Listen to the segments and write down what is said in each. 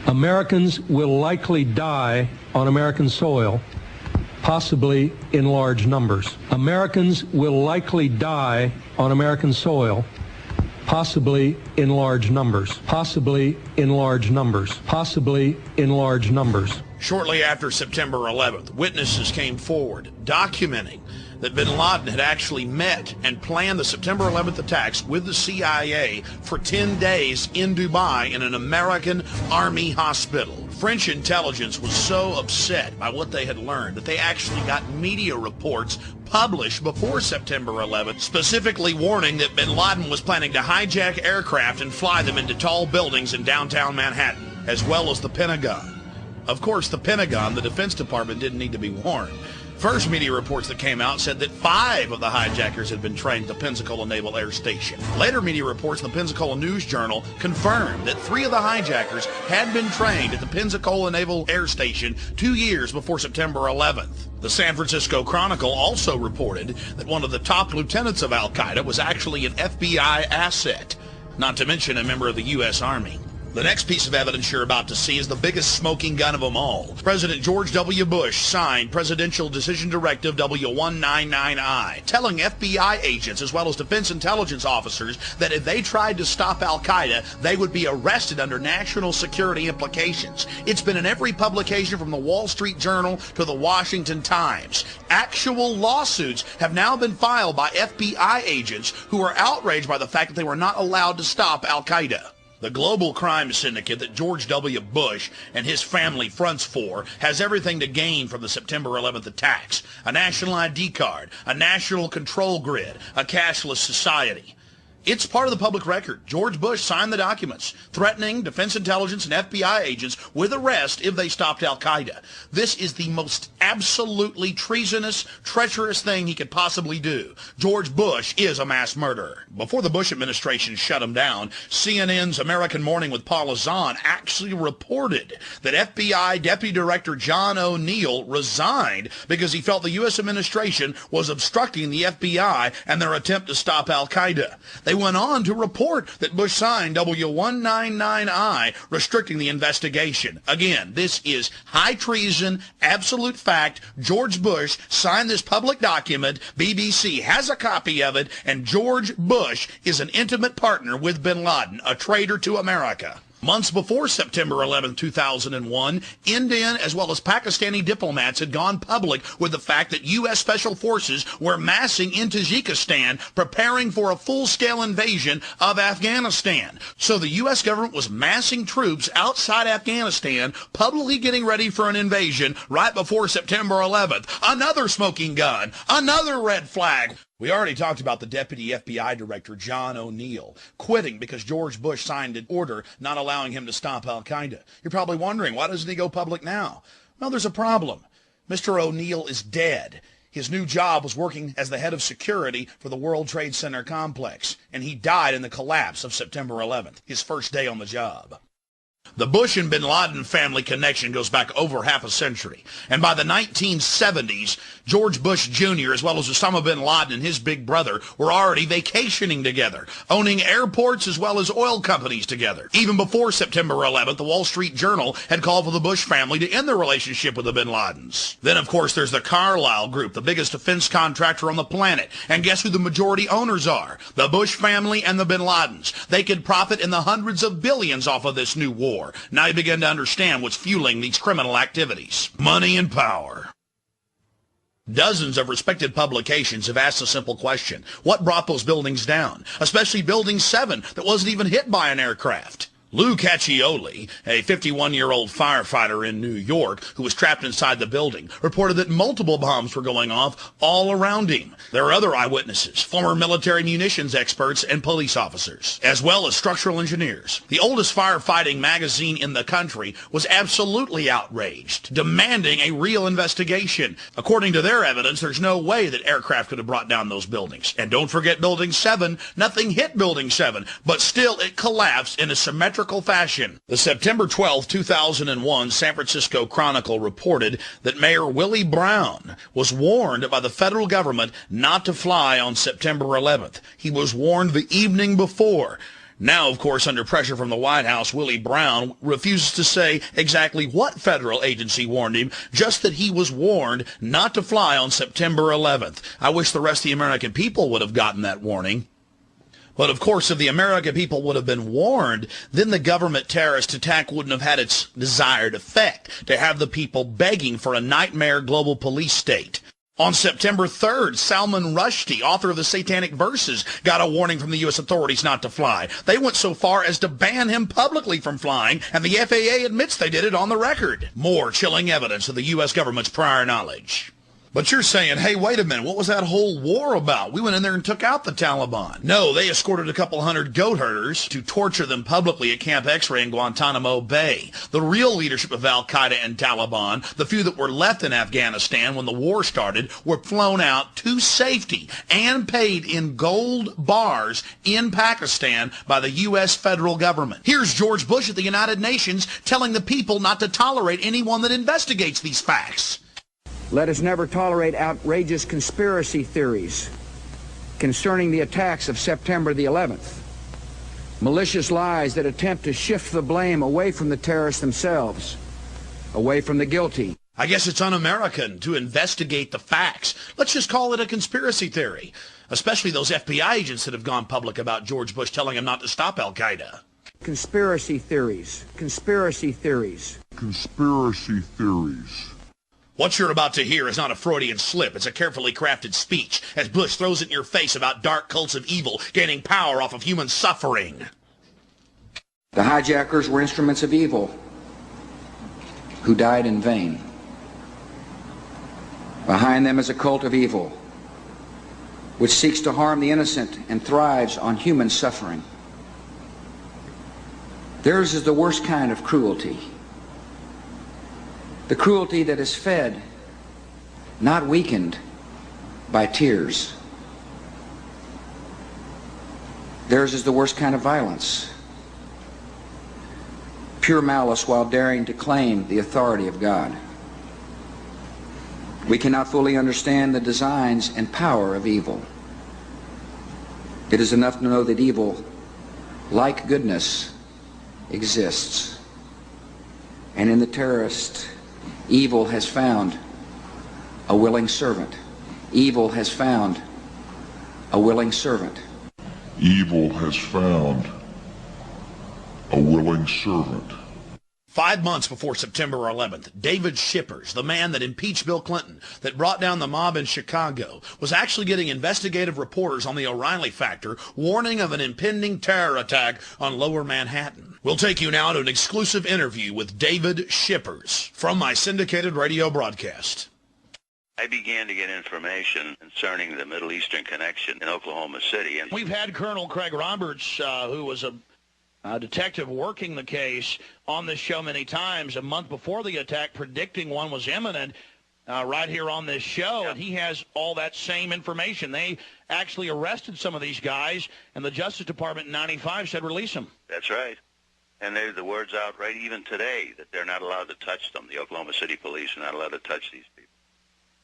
Americans will likely die on American soil, possibly in large numbers. Americans will likely die on American soil, possibly in large numbers. Possibly in large numbers. Possibly in large numbers. Shortly after September 11th, witnesses came forward documenting that bin Laden had actually met and planned the September 11th attacks with the CIA for 10 days in Dubai in an American Army hospital. French intelligence was so upset by what they had learned that they actually got media reports published before September 11th, specifically warning that bin Laden was planning to hijack aircraft and fly them into tall buildings in downtown Manhattan, as well as the Pentagon. Of course, the Pentagon, the Defense Department, didn't need to be warned. First media reports that came out said that 5 of the hijackers had been trained at the Pensacola Naval Air Station. Later media reports in the Pensacola News Journal confirmed that 3 of the hijackers had been trained at the Pensacola Naval Air Station 2 years before September 11th. The San Francisco Chronicle also reported that one of the top lieutenants of Al-Qaeda was actually an FBI asset, not to mention a member of the U.S. Army. The next piece of evidence you're about to see is the biggest smoking gun of them all. President George W. Bush signed Presidential Decision Directive W199I, telling FBI agents as well as defense intelligence officers that if they tried to stop Al-Qaeda, they would be arrested under national security implications. It's been in every publication from the Wall Street Journal to the Washington Times. Actual lawsuits have now been filed by FBI agents who are outraged by the fact that they were not allowed to stop Al-Qaeda. The global crime syndicate that George W. Bush and his family fronts for has everything to gain from the September 11th attacks. A national ID card, a national control grid, a cashless society. It's part of the public record. George Bush signed the documents threatening defense intelligence and FBI agents with arrest if they stopped Al-Qaeda. This is the most absolutely treasonous, treacherous thing he could possibly do. George Bush is a mass murderer. Before the Bush administration shut him down, CNN's American Morning with Paula Zahn actually reported that FBI Deputy Director John O'Neill resigned because he felt the U.S. administration was obstructing the FBI and their attempt to stop Al-Qaeda. They went on to report that Bush signed W199I, restricting the investigation. Again, this is high treason, absolute fact. George Bush signed this public document. BBC has a copy of it, and George Bush is an intimate partner with bin Laden, a traitor to America. Months before September 11, 2001, Indian as well as Pakistani diplomats had gone public with the fact that U.S. Special Forces were massing in Tajikistan, preparing for a full-scale invasion of Afghanistan. So the U.S. government was massing troops outside Afghanistan, publicly getting ready for an invasion right before September 11th. Another smoking gun, another red flag. We already talked about the Deputy FBI Director, John O'Neill, quitting because George Bush signed an order not allowing him to stop Al-Qaeda. You're probably wondering, why doesn't he go public now? Well, there's a problem. Mr. O'Neill is dead. His new job was working as the head of security for the World Trade Center complex, and he died in the collapse of September 11th, his first day on the job. The Bush and bin Laden family connection goes back over half a century. And by the 1970s, George Bush Jr. as well as Osama bin Laden and his big brother were already vacationing together, owning airports as well as oil companies together. Even before September 11th, the Wall Street Journal had called for the Bush family to end their relationship with the bin Ladens. Then, of course, there's the Carlyle Group, the biggest defense contractor on the planet. And guess who the majority owners are? The Bush family and the bin Ladens. They could profit in the hundreds of billions off of this new war. Now you begin to understand what's fueling these criminal activities. Money and power. Dozens of respected publications have asked a simple question. What brought those buildings down? Especially Building 7 that wasn't even hit by an aircraft. Lou Caccioli, a 51-year-old firefighter in New York who was trapped inside the building, reported that multiple bombs were going off all around him. There are other eyewitnesses, former military munitions experts and police officers, as well as structural engineers. The oldest firefighting magazine in the country was absolutely outraged, demanding a real investigation. According to their evidence, there's no way that aircraft could have brought down those buildings. And don't forget Building 7. Nothing hit Building 7, but still it collapsed in a symmetrical fashion. The September 12, 2001 San Francisco Chronicle reported that Mayor Willie Brown was warned by the federal government not to fly on September 11th. He was warned the evening before. Now, of course, under pressure from the White House, Willie Brown refuses to say exactly what federal agency warned him, just that he was warned not to fly on September 11th. I wish the rest of the American people would have gotten that warning. But of course, if the American people would have been warned, then the government terrorist attack wouldn't have had its desired effect, to have the people begging for a nightmare global police state. On September 3rd, Salman Rushdie, author of the Satanic Verses, got a warning from the U.S. authorities not to fly. They went so far as to ban him publicly from flying, and the FAA admits they did it on the record. More chilling evidence of the U.S. government's prior knowledge. But you're saying, hey, wait a minute, what was that whole war about? We went in there and took out the Taliban. No, they escorted a couple hundred goat herders to torture them publicly at Camp X-Ray in Guantanamo Bay. The real leadership of Al-Qaeda and Taliban, the few that were left in Afghanistan when the war started, were flown out to safety and paid in gold bars in Pakistan by the U.S. federal government. Here's George Bush at the United Nations telling the people not to tolerate anyone that investigates these facts. Let us never tolerate outrageous conspiracy theories concerning the attacks of September the 11th, malicious lies that attempt to shift the blame away from the terrorists themselves, away from the guilty. I guess it's un-American to investigate the facts. Let's just call it a conspiracy theory, especially those FBI agents that have gone public about George Bush telling him not to stop Al-Qaeda. Conspiracy theories, conspiracy theories. Conspiracy theories. What you're about to hear is not a Freudian slip. It's a carefully crafted speech as Bush throws it in your face about dark cults of evil gaining power off of human suffering. The hijackers were instruments of evil who died in vain. Behind them is a cult of evil which seeks to harm the innocent and thrives on human suffering. Theirs is the worst kind of cruelty. The cruelty that is fed, not weakened, by tears. Theirs is the worst kind of violence. Pure malice while daring to claim the authority of God. We cannot fully understand the designs and power of evil. It is enough to know that evil, like goodness, exists. And in the terrorist, evil has found a willing servant. Evil has found a willing servant. Evil has found a willing servant. 5 months before September 11th, David Shippers, the man that impeached Bill Clinton, that brought down the mob in Chicago, was actually getting investigative reporters on the O'Reilly factor warning of an impending terror attack on Lower Manhattan. We'll take you now to an exclusive interview with David Shippers from my syndicated radio broadcast. I began to get information concerning the Middle Eastern connection in Oklahoma City. And we've had Colonel Craig Roberts, who was a detective working the case, on this show many times, a month before the attack, predicting one was imminent, right here on this show. Yeah. And he has all that same information. They actually arrested some of these guys, and the Justice Department in 95 said release them. That's right. And the word's out right even today that they're not allowed to touch them. The Oklahoma City police are not allowed to touch these people.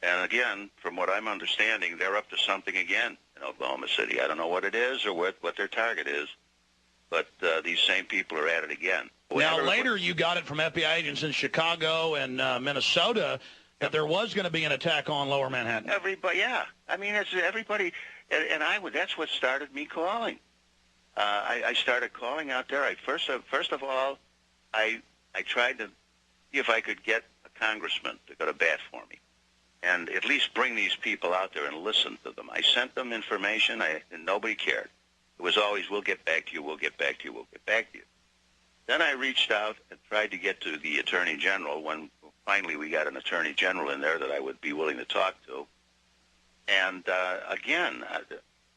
And again, from what I'm understanding, they're up to something again in Oklahoma City. I don't know what it is or what their target is, but these same people are at it again. Now, later you got it from FBI agents in Chicago and Minnesota that there was going to be an attack on Lower Manhattan. Everybody, yeah. I mean, it's everybody, and that's what started me calling. I started calling out there. First of all, I tried to see if I could get a congressman to go to bat for me and at least bring these people out there and listen to them. I sent them information, and nobody cared. It was always, we'll get back to you, we'll get back to you, we'll get back to you. Then I reached out and tried to get to the Attorney General when finally we got an Attorney General in there that I would be willing to talk to. And again,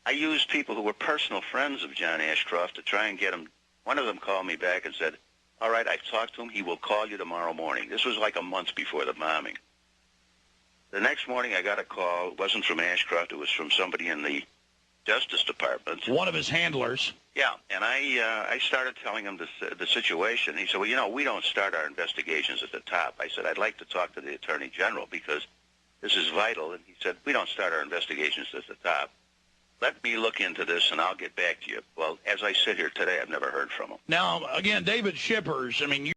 I used people who were personal friends of John Ashcroft to try and get him. One of them called me back and said, all right, I've talked to him. He will call you tomorrow morning. This was like a month before the bombing. The next morning I got a call. It wasn't from Ashcroft. It was from somebody in the Justice Department. One of his handlers. Yeah, and I started telling him the situation. He said, well, we don't start our investigations at the top. I said, I'd like to talk to the Attorney General because this is vital. And he said, we don't start our investigations at the top. let me look into this, and I'll get back to you. Well, as I sit here today, I've never heard from him. Now, again, David Shippers, I mean,